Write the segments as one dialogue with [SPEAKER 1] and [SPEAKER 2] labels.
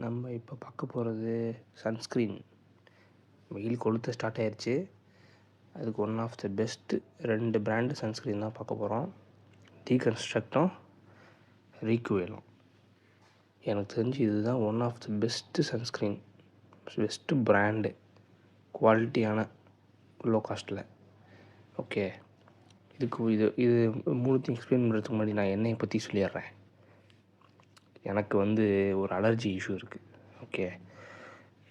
[SPEAKER 1] நம்ம இப்போ பார்க்க போகிறது சன்ஸ்க்ரீன். வெயில் கொளுத்த ஸ்டார்ட் ஆயிடுச்சு. அதுக்கு one of the best 2 brand sunscreen தான் பார்க்க போகிறோம். டீகன்ஸ்ட்ரக்டும் ரீக்வேலும். எனக்கு தெரிஞ்சு இதுதான் one of the best sunscreen, best brand, குவாலிட்டியான லோ காஸ்ட்டில். ஓகே, இது மூணுத்தையும் எக்ஸ்பிளைன் பண்ணுறதுக்கு முன்னாடி நான் என்னையை பற்றி சொல்லிடுறேன். எனக்கு ஒரு அலர்ஜி இஷ்யூ இருக்குது. ஓகே,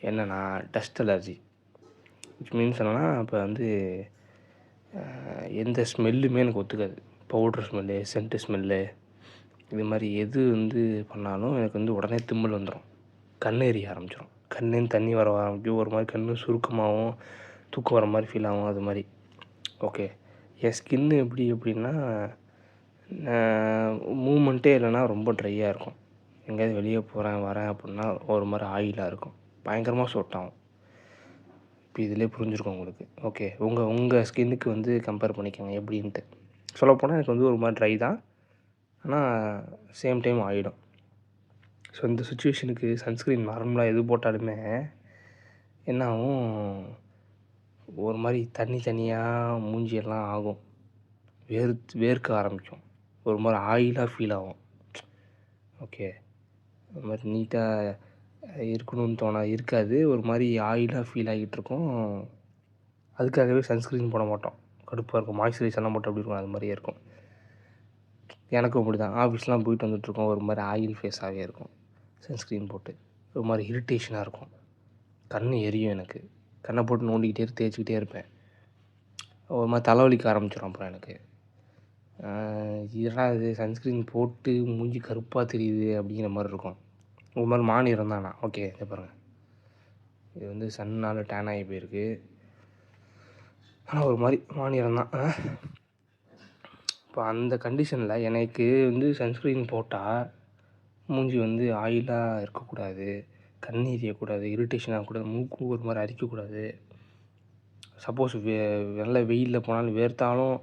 [SPEAKER 1] என்னென்னா டஸ்ட் அலர்ஜி. விச் மீன்ஸ் என்னென்னா இப்போ எந்த ஸ்மெல்லுமே எனக்கு ஒத்துக்காது. பவுட்ரு ஸ்மெல்லு, சென்ட்டு ஸ்மெல்லு, இது மாதிரி எது பண்ணாலும் எனக்கு உடனே தும்மல் வந்துடும். கண் எரிய ஆரம்பிச்சிடும். கண்ணுன்னு தண்ணி வர ஆரம்பிக்கும். ஒரு மாதிரி கண் சுருக்கமாகவும் தூக்கம் வர மாதிரி ஃபீல் ஆகும். அது மாதிரி. ஓகே, என் ஸ்கின்னு எப்படின்னா மூமெண்ட்டே இல்லைன்னா ரொம்ப ட்ரையாக இருக்கும். எங்கேயாவது வெளியே வரேன் அப்படின்னா ஒரு மாதிரி ஆயிலாக இருக்கும். பயங்கரமாக சொட் ஆகும். இப்போ இதிலே புரிஞ்சுருக்கும் உங்களுக்கு. ஓகே, உங்கள் ஸ்கின்னுக்கு கம்பேர் பண்ணிக்கோங்க எப்படின்ட்டு. சொல்லப்போனால் எனக்கு ஒரு மாதிரி ட்ரை தான், ஆனால் சேம் டைம் ஆகிடும். ஸோ இந்த சுச்சுவேஷனுக்கு சன்ஸ்க்ரீன் நார்மலாக எது போட்டாலுமே என்ன ஆகும், ஒரு மாதிரி தண்ணியாக மூஞ்சியெல்லாம் ஆகும். வேர்க்க ஆரம்பிக்கும். ஒரு மாதிரி ஆயிலாக ஃபீல் ஆகும். ஓகே, ஒரு மாதிரி நீட்டாக இருக்கணும்னு இருக்காது. ஒரு மாதிரி ஆயிலாக ஃபீல் ஆகிட்டுருக்கும். அதுக்காகவே சன்ஸ்க்ரீன் போட மாட்டோம். கடுப்பாக இருக்கும். மாய்ஸ்சரைசர்லாம் போட்டு அப்படி இருக்கும். அது மாதிரியே இருக்கும். எனக்கும் அப்படி தான். ஆஃபீஸ்லாம் போயிட்டு வந்துட்டுருக்கோம். ஒரு மாதிரி ஆயில் ஃபேஸாகவே இருக்கும். சன்ஸ்க்ரீன் போட்டு ஒரு மாதிரி இரிட்டேஷனாக இருக்கும். கண் எரியும். எனக்கு கண்ணை போட்டு நோண்டிக்கிட்டே தேய்ச்சிக்கிட்டே இருப்பேன். ஒரு மாதிரி தலைவலிக்க ஆரம்பிச்சிடும். அப்புறம் எனக்கு இதெல்லாம் இது சன்ஸ்க்ரீன் போட்டு மூஞ்சி கருப்பாக தெரியுது அப்படிங்கிற மாதிரி இருக்கும். ஒரு மாதிரி மாநிறம் தானா. ஓகே, இதை பாருங்கள். இது சன்னால் டேன் ஆகி போயிருக்கு. ஆனால் ஒரு மாதிரி மாநிறம் தான். இப்போ அந்த கண்டிஷனில் எனக்கு சன்ஸ்க்ரீன் போட்டால் மூஞ்சி ஆயிலாக இருக்கக்கூடாது, கண் எரியக்கூடாது, இரிட்டேஷன் ஆகக்கூடாது, மூக்கு ஒரு மாதிரி அரிக்கக்கூடாது. சப்போஸ் நல்ல வெயிலில் போனாலும் வேர்த்தாலும்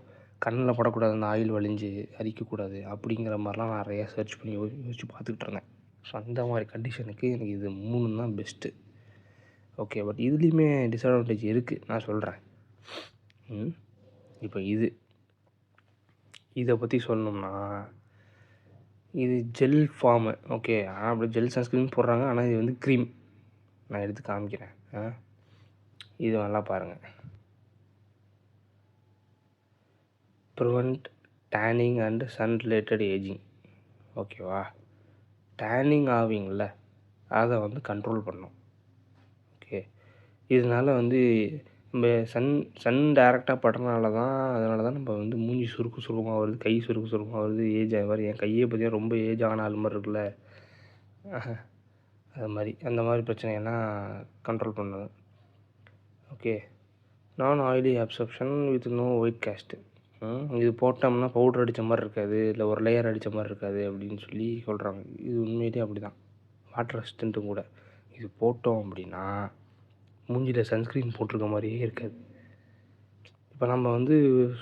[SPEAKER 1] கண்ணில் படக்கூடாது, அந்த ஆயில் வலிஞ்சு அரிக்கக்கூடாது. அப்படிங்கிற மாதிரிலாம் நான் நிறையா சர்ச் பண்ணி யோசித்து பார்த்துக்கிட்டு இருந்தேன். ஸோ அந்த மாதிரி கண்டிஷனுக்கு எனக்கு இது 3 தான் பெஸ்ட்டு. ஓகே, பட் இதுலேயுமே டிஸ்அட்வான்டேஜ் இருக்குது, நான் சொல்கிறேன். இப்போ இதை பற்றி சொல்லணும்னா, இது ஜெல் ஃபார்மு. ஓகே, ஆனால் அப்படி ஜெல் சன்ஸ்க்ரீன் போடுறாங்க. ஆனால் இது க்ரீம். நான் எடுத்து காமிக்கிறேன். இது நல்லா பாருங்கள். Prevent tanning and sun related ageing. ஓகேவா, டேனிங் ஆவீங்கள அதை கண்ட்ரோல் பண்ணும். ஓகே, இதனால் நம்ம சன் டைரெக்டாக படுறதுனால தான், அதனால தான் நம்ம மூஞ்சி சுருக்கமாக வருது, கை சுருக்கமாக வருது, ஏஜ் அது மாதிரி. என் கையை பார்த்தீங்கன்னா ரொம்ப ஏஜ் ஆன ஆள் மாதிரி இருக்குல்ல, அது மாதிரி. அந்த மாதிரி பிரச்சனையெல்லாம் கண்ட்ரோல் பண்ணுது. ஓகே, நான் oily absorption with no white cast. இது போட்டோம்னா பவுட்ரு அடித்த மாதிரி இருக்காது, இல்லை ஒரு லேயர் அடித்த மாதிரி இருக்காது அப்படின்னு சொல்லி சொல்கிறாங்க. இது உண்மையிலே அப்படி தான். வாட்டர் ரெசிஸ்டண்ட்டும் கூட. இது போட்டோம் அப்படின்னா மூஞ்சியில் சன்ஸ்க்ரீன் போட்டிருக்க மாதிரியே இருக்காது. இப்போ நம்ம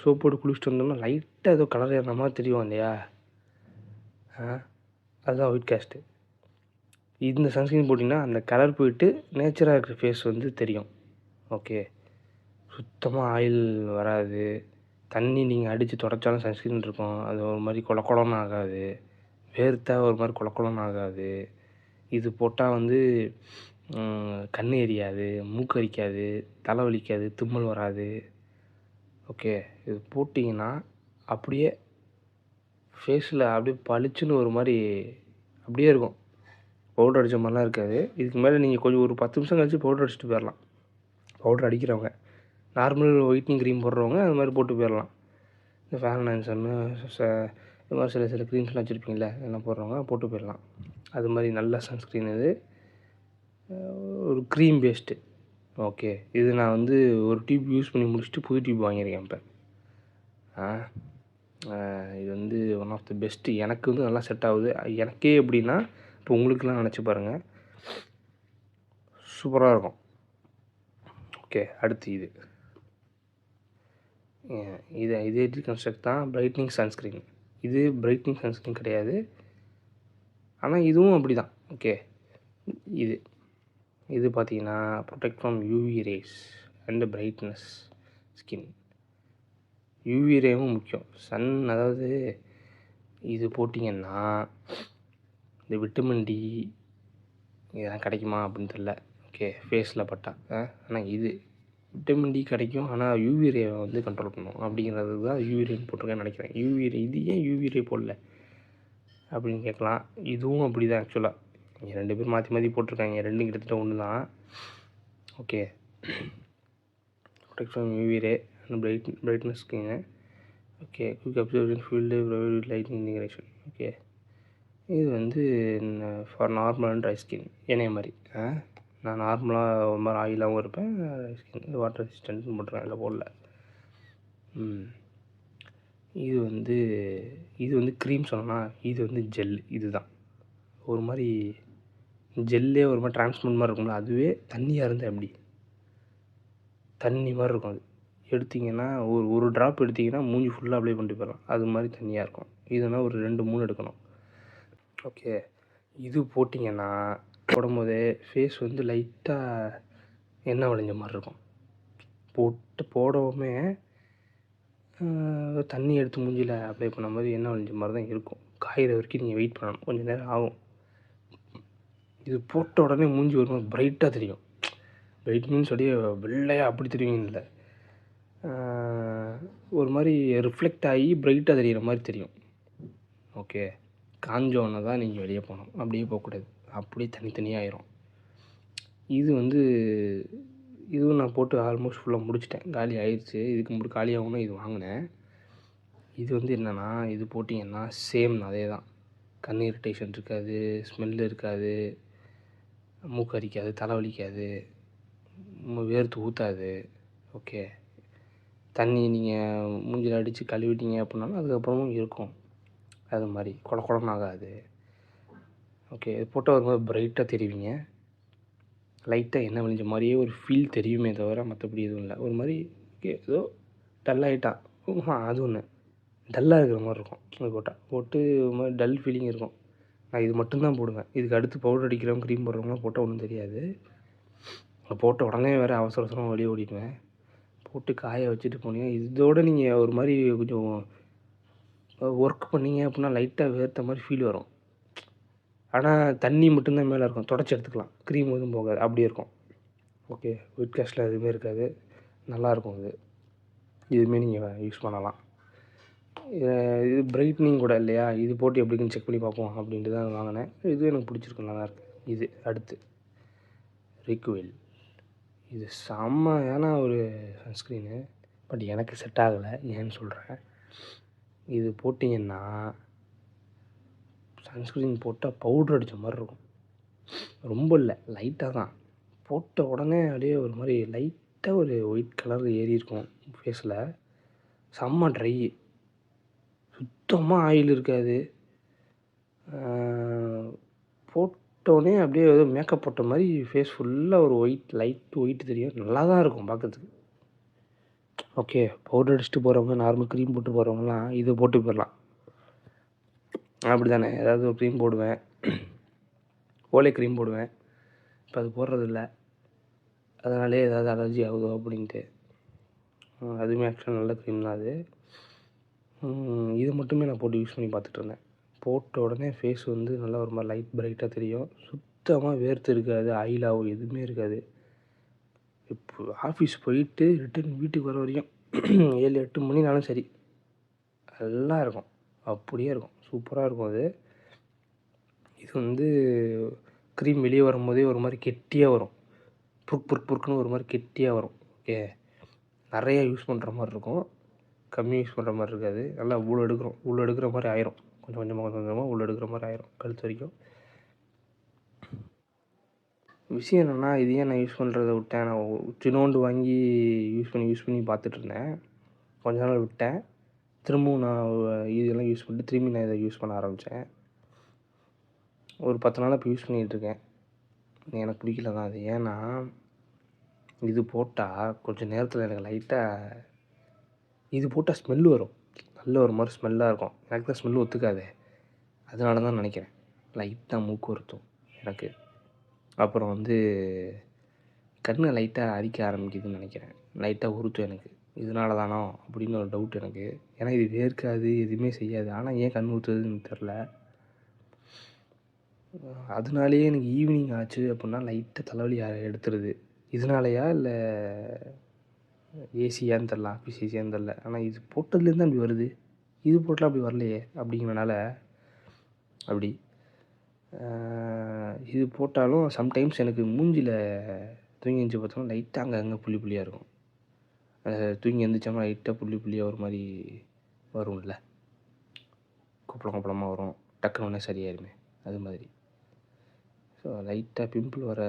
[SPEAKER 1] சோப் போட்டு குளிச்சுட்டு வந்தோம்னா லைட்டாக ஏதோ கலர் ஏறின மாதிரி தெரியும் இல்லையா, அதுதான் ஒயிட் காஸ்ட்டு. இந்த சன்ஸ்க்ரீன் போட்டிங்கன்னா அந்த கலர் போயிட்டு நேச்சராக இருக்கிற ஃபேஸ் தெரியும். ஓகே, சுத்தமாக ஆயில் வராது. தண்ணி நீங்கள் அடித்து தொடச்சாலும் சன்ஸ்க்ரீன் இருக்கும். அது ஒரு மாதிரி கொலன்னு ஆகாது. வேர்த்தா ஒரு மாதிரி கொலன்னு ஆகாது. இது போட்டால் கண் எரியாது, மூக்கு அரிக்காது, தலை வலிக்காது, தும்மல் வராது. ஓகே, இது போட்டிங்கன்னா அப்படியே ஃபேஸில் அப்படியே பளிச்சுன்னு ஒரு மாதிரி அப்படியே இருக்கும். பவுட்ரு அடித்த மாதிரிலாம் இருக்காது. இதுக்கு மேலே நீங்கள் கொஞ்சம் ஒரு 10 நிமிஷம் கழிச்சு பவுட்ரு அடிச்சுட்டு போயிடலாம். பவுட்ரு அடிக்கிறவங்க, நார்மல் ஒயிட்னிங் க்ரீம் போடுறவங்க அது மாதிரி போட்டு போயிடலாம். இந்த ஃபேர் அண்ட் ஹேண்ட்ஸம்னு இது மாதிரி சில க்ரீம்ஸ்லாம் வச்சுருப்பீங்களே, இதெல்லாம் போடுறவங்க போட்டு போயிடலாம். அது மாதிரி நல்ல சன்ஸ்க்ரீன் இது. ஒரு க்ரீம் பேஸ்ட்டு. ஓகே, இது நான் ஒரு டியூப் யூஸ் பண்ணி முடிச்சுட்டு புது டியூப் வாங்கியிருக்கேன் இப்போ. இது ஒன் ஆஃப் த பெஸ்ட்டு. எனக்கு நல்லா செட் ஆகுது. எனக்கே எப்படின்னா, இப்போ உங்களுக்கெல்லாம் நினச்சி பாருங்கள், சூப்பராக இருக்கும். ஓகே, அடுத்து இதே டீகன்ஸ்ட்ரக்ட் தான் பிரைட்னிங் சன்ஸ்க்ரீன். இது பிரைட்னிங் சன்ஸ்க்ரீன் கிடையாது, ஆனால் இதுவும் அப்படி தான். ஓகே, இது இது பார்த்தீங்கன்னா protect from UV rays and brightness skin. UV ரேவும் முக்கியம். அதாவது இது போட்டிங்கன்னா இந்த விட்டமின் டி இதெல்லாம் கிடைக்குமா அப்படின்னு தெரில. ஓகே, ஃபேஸில் பட்டா ஆனால் இது விட்டமின் டி கிடைக்கும். ஆனால் யூவி ரேவை வந்து கண்ட்ரோல் பண்ணும் அப்படிங்கிறது தான் யூவி ரேன்னு போட்டிருக்கேன்னு நினைக்கிறேன். யூவி ரே இது ஏன் யூவி ரே போடல அப்படின்னு கேட்கலாம். இதுவும் அப்படி தான் ஆக்சுவலாக. இங்கே 2 பேர் மாற்றி மாற்றி போட்டிருக்காங்க. 2 கிட்டத்தட்ட ஒன்று தான். Okay, protection UV ray and brightness skin. Okay, quick observation field provide lighting integration. Okay, இது வந்து for normal and dry skin என்னைய மாதிரி. நான் நார்மலாக ஒரு மாதிரி ஆயிலாகவும் இருப்பேன். ஸ்கின் வாட்டர் ரெசிஸ்டன்ட்னு போட்டுருக்கேன், அதில் போடல. இது வந்து க்ரீம் சொன்னோன்னா இது வந்து ஜெல். இது தான் ஒரு மாதிரி ஜெல்லே ஒரு மாதிரி டிரான்ஸ்பரண்ட் மாதிரி இருக்கும்ல, அதுவே தண்ணியாக இருந்தால் எப்படி தண்ணி மாதிரி இருக்கும். அது எடுத்திங்கன்னா ஒரு ட்ராப் எடுத்திங்கன்னா மூஞ்சி ஃபுல்லாக அப்ளை பண்ணிட்டு போயிடலாம். அது மாதிரி தண்ணியாக இருக்கும். இதுனா ஒரு 2-3 எடுக்கணும். ஓகே, இது போட்டிங்கன்னா போடும்போதே ஃபேஸ் வந்து லைட்டாக எண்ணெய் வழிஞ்ச மாதிரி இருக்கும். போடவுமே தண்ணி எடுத்து மூஞ்சியில் அப்ளை பண்ண மாதிரி எண்ணெய் வழிஞ்ச மாதிரி தான் இருக்கும். காயிற வரைக்கும் நீங்கள் வெயிட் பண்ணணும், கொஞ்சம் நேரம் ஆகும். இது போட்ட உடனே மூஞ்சி ஒரு மாதிரி பிரைட்டாக தெரியும். பிரைட் மீன்ஸ் அப்படியே வெள்ளையாக அப்படி தெரியுங்க இல்லை, ஒரு மாதிரி ரிஃப்ளெக்ட் ஆகி பிரைட்டாக தெரிகிற மாதிரி தெரியும். ஓகே, காஞ்சோன்னு தான் நீங்கள் வெளியே போகணும், அப்படியே போகக்கூடாது. அப்படியே தனித்தனியாக ஆயிரும். இது வந்து இதுவும் நான் போட்டு ஆல்மோஸ்ட் ஃபுல்லாக முடிச்சிட்டேன், காலி ஆயிடுச்சு. இதுக்கு முன்னாடி காலி ஆகணும் இது வாங்கினேன். இது வந்து என்னென்னா, இது போட்டிங்கன்னா சேம் அதே தான். கண் இரிட்டேஷன் இருக்காது, ஸ்மெல் இருக்காது, மூக்கு அரிக்காது, தலைவலிக்காது, வேர்த்து ஊற்றாது. ஓகே, தண்ணி நீங்கள் மூஞ்சில் அடித்து கழுவிட்டீங்க அப்படின்னாலும் அதுக்கப்புறமும் இருக்கும். அது மாதிரி குடன்னு ஆகாது. ஓகே, இது போட்டால் ஒரு மாதிரி பிரைட்டாக தெரிவிங்க. லைட்டாக எண்ணெய் வழிஞ்ச மாதிரியே ஒரு ஃபீல் தெரியுமே தவிர மற்றபடி எதுவும் இல்லை. ஒரு மாதிரி ஏதோ டல்லாகிட்டான் அது ஒன்று டல்லாக இருக்கிற மாதிரி இருக்கும். அது போட்டு ஒரு மாதிரி டல் ஃபீலிங் இருக்கும். நான் இது மட்டும்தான் போடுவேன். இதுக்கு அடுத்து பவுடர் அடிக்கிறவங்க க்ரீம் போடுறவங்களாம் போட்டால் ஒன்றும் தெரியாது. போட்ட உடனே வேறு அவசரமாக வெளியே ஓடிடுவேன். போட்டு காய வச்சுட்டு போனீங்க. இதோடு நீங்கள் ஒரு மாதிரி கொஞ்சம் ஒர்க் பண்ணிங்க அப்படின்னா லைட்டாக வேர்த்த மாதிரி ஃபீல் வரும். ஆனால் தண்ணி மட்டும்தான் மேலே இருக்கும், தொடச்சி எடுத்துக்கலாம், க்ரீம் எதுவும் போகாது, அப்படியே இருக்கும். ஓகே, ஒயிட் கேஸ்டில் எதுவுமே இருக்காது, நல்லாயிருக்கும். இதுவுமே நீங்கள் யூஸ் பண்ணலாம். இது பிரைட்னிங் கூட இல்லையா, இது போட்டு எப்படின்னு செக் பண்ணி பார்ப்போம் அப்படின்ட்டு தான் வாங்கினேன். இது எனக்கு பிடிச்சிருக்கு, நல்லாயிருக்கு. இது அடுத்து ரிக்வெல். இது செம்மையான ஒரு சன்ஸ்க்ரீனு, பட் எனக்கு செட் ஆகலை. ஏன்னு சொல்கிறேன். இது போட்டிங்கன்னா சன்ஸ்க்ரீன் போட்டால் பவுட்ரு அடித்த மாதிரி இருக்கும். ரொம்ப இல்லை, லைட்டாக தான். போட்ட உடனே அப்படியே ஒரு மாதிரி லைட்டாக ஒரு ஒயிட் கலர் ஏறி இருக்கும் ஃபேஸில். செம்ம ட்ரை, சுத்தமாக ஆயில் இருக்காது. போட்டோடனே அப்படியே ஏதோ மேக்கப் போட்ட மாதிரி ஃபேஸ் ஃபுல்லாக ஒரு லைட் ஒயிட் தெரியும். நல்லா தான் இருக்கும் பார்க்கறதுக்கு. ஓகே, பவுடர் அடிச்சுட்டு போகிறவங்க, நார்மல் க்ரீம் போட்டு போகிறவங்கலாம் இதை போட்டு போயிடலாம். அப்படி தானே, ஏதாவது ஒரு க்ரீம் போடுவேன், ஓலை க்ரீம் போடுவேன். இப்போ அது போடுறதில்ல, அதனாலே ஏதாவது அலர்ஜி ஆகுதோ அப்படின்ட்டு. அதுவுமே ஆக்சுவலாக நல்ல க்ரீம் தான் அது. இது மட்டுமே நான் போட்டு யூஸ் பண்ணி பார்த்துட்ருந்தேன். போட்ட உடனே ஃபேஸ் வந்து நல்லா ஒரு மாதிரி லைட் பிரைட்டாக தெரியும். சுத்தமாக வேர்த்து இருக்காது, ஆயிலாகவோ எதுவுமே இருக்காது. இப்போ ஆஃபீஸ் போயிட்டு ரிட்டன் வீட்டுக்கு வர வரைக்கும் 7-8 மணினாலும் சரி நல்லா இருக்கும், அப்படியே இருக்கும், சூப்பராக இருக்கும். இது வந்து க்ரீம் வெளியே வரும்போதே ஒரு மாதிரி கெட்டியாக வரும், புருக்குன்னு ஒரு மாதிரி கெட்டியாக வரும். ஓகே, நிறையா யூஸ் பண்ணுற மாதிரி இருக்கும், கம்மியாக யூஸ் பண்ணுற மாதிரி இருக்காது. நல்லா உள்ள எடுக்கிற மாதிரி ஆயிரும், கொஞ்சம் கொஞ்சமாக உள்ள எடுக்கிற மாதிரி ஆயிரும் கழுத்து வரைக்கும். விஷயம் என்னென்னா, இது ஏன் நான் யூஸ் பண்ணுறத விட்டேன். நான் சின்னோண்டு வாங்கி யூஸ் பண்ணி பார்த்துட்ருந்தேன். கொஞ்ச நாள் விட்டேன். திரும்பவும் நான் இதெல்லாம் யூஸ் பண்ணிட்டு திரும்பி நான் இதை யூஸ் பண்ண ஆரம்பித்தேன். ஒரு 10 நாளாக இப்போ யூஸ் பண்ணிகிட்ருக்கேன். எனக்கு பிடிக்கல தான் அது. ஏன்னா இது போட்டால் கொஞ்சம் நேரத்தில் எனக்கு லைட்டாக இது போட்டால் ஸ்மெல்லு வரும், நல்ல ஒரு மாதிரி ஸ்மெல்லாக இருக்கும். எனக்கு தான் ஸ்மெல்லு ஒத்துக்காது, அதனால தான் நினைக்கிறேன் லைட்டாக மூக்கு வருத்தும் எனக்கு. அப்புறம் வந்து கண்ணு லைட்டாக அரிக்க ஆரம்பிக்குதுன்னு நினைக்கிறேன். லைட்டாக உறுத்தும் எனக்கு. இதனால தானோ அப்படின்னு ஒரு டவுட் எனக்கு. ஏன்னா இது வேர்க்காது, எதுவுமே செய்யாது. ஆனால் ஏன் கண் ஊற்றுதுன்னு தெரில. அதனாலேயே எனக்கு ஈவினிங் ஆச்சு அப்படின்னா லைட்டாக தலைவலி எடுத்துருது. இதனாலயா இல்லை ஏசியான்னு தெரில, ஆஃபீஸ் ஏசியான்னு தெரில. ஆனால் இது போட்டதுலேருந்து அப்படி வருது. இது போட்டால் அப்படி வரலையே அப்படிங்கிறனால அப்படி இது போட்டாலும் சம்டைம்ஸ் எனக்கு மூஞ்சியில் தூங்கி எழுந்துச்சி பார்த்தோம்னா லைட்டாக அங்கே புள்ளி புள்ளியாக இருக்கும். தூங்கி எழுந்திரிச்சோம்னா லைட்டாக புள்ளி புள்ளியாக ஒரு மாதிரி வரும்ல, கொப்பளம் கொப்பளமாக வரும், டக்குன்னு உடனே சரியாயிருமே அது மாதிரி. ஸோ லைட்டாக பிம்பிள் வர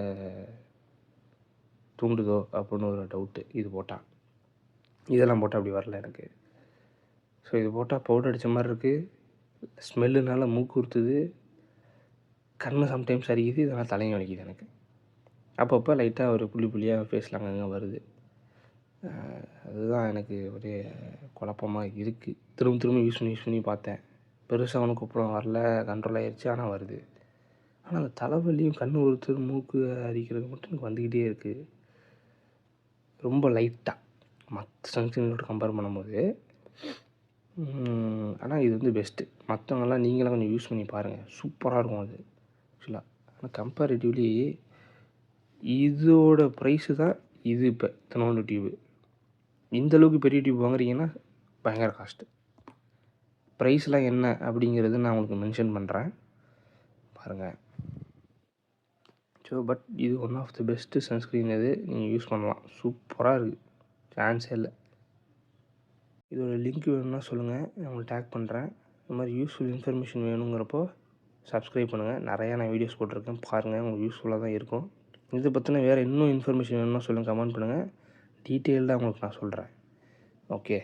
[SPEAKER 1] தூண்டுதோ அப்படின்னு ஒரு டவுட்டு இது போட்டால். இதெல்லாம் போட்டால் அப்படி வரல எனக்கு. ஸோ இது போட்டால் பவுடர் அடித்த மாதிரி இருக்குது, ஸ்மெல்லுனால மூக்கு உறுத்துது, கண்ணு சம்டைம்ஸ் அரிக்குது, இதெல்லாம் தலையும் வலிக்குது எனக்கு. அப்பப்போ லைட்டாக ஒரு புள்ளி புள்ளியாக ஃபேஸில் அங்கங்கே வருது. அதுதான் எனக்கு ஒரே குழப்பமாக இருக்குது. திரும்ப திரும்ப யூஸ் பண்ணி பார்த்தேன். பெருசாக ஒன்றும் கொப்பளம் வரல, கண்ட்ரோல் ஆகிடுச்சு. ஆனால் வருது. ஆனால் அந்த தலைவலியும் கண் உறுத்தல் மூக்கு அரிக்கிறது மட்டும் எனக்கு வந்துக்கிட்டே இருக்குது. ரொம்ப லைட்டாக மற்ற சன்ஸ்க்ரீனோட கம்பேர் பண்ணும்போது. ஆனால் இது வந்து பெஸ்ட்டு. மற்றவங்கெல்லாம் நீங்களாம் கொஞ்சம் யூஸ் பண்ணி பாருங்கள், சூப்பராக இருக்கும் அது ஆக்சுவலாக. ஆனால் கம்பேரிட்டிவ்லி இதோட ப்ரைஸு தான் இது. இப்போ இத்தனோண்டு டியூபு, இந்தளவுக்கு பெரிய டியூப் வாங்குறீங்கன்னா பயங்கர காஸ்ட்டு. ப்ரைஸ்லாம் என்ன அப்படிங்கிறது நான் உங்களுக்கு மென்ஷன் பண்ணுறேன், பாருங்கள். ஸோ பட் இது one of the best sunscreen. இது நீங்கள் யூஸ் பண்ணலாம், சூப்பராக இருக்குது, சான்ஸே இல்லை. இதோட லிங்க் வேணும்னா சொல்லுங்கள், நான் உங்களுக்கு டேக் பண்ணுறேன். இந்த மாதிரி யூஸ்ஃபுல் இன்ஃபர்மேஷன் வேணுங்கிறப்போ சப்ஸ்கிரைப் பண்ணுங்கள். நிறையா நான் வீடியோஸ் போட்டிருக்கேன், பாருங்கள், உங்களுக்கு யூஸ்ஃபுல்லாக தான் இருக்கும். இதை பற்றின வேறு இன்னும் இன்ஃபர்மேஷன் வேணும்னா சொல்லுங்கள், கமெண்ட் பண்ணுங்கள். டீட்டெயில்டாக உங்களுக்கு நான் சொல்கிறேன். ஓகே.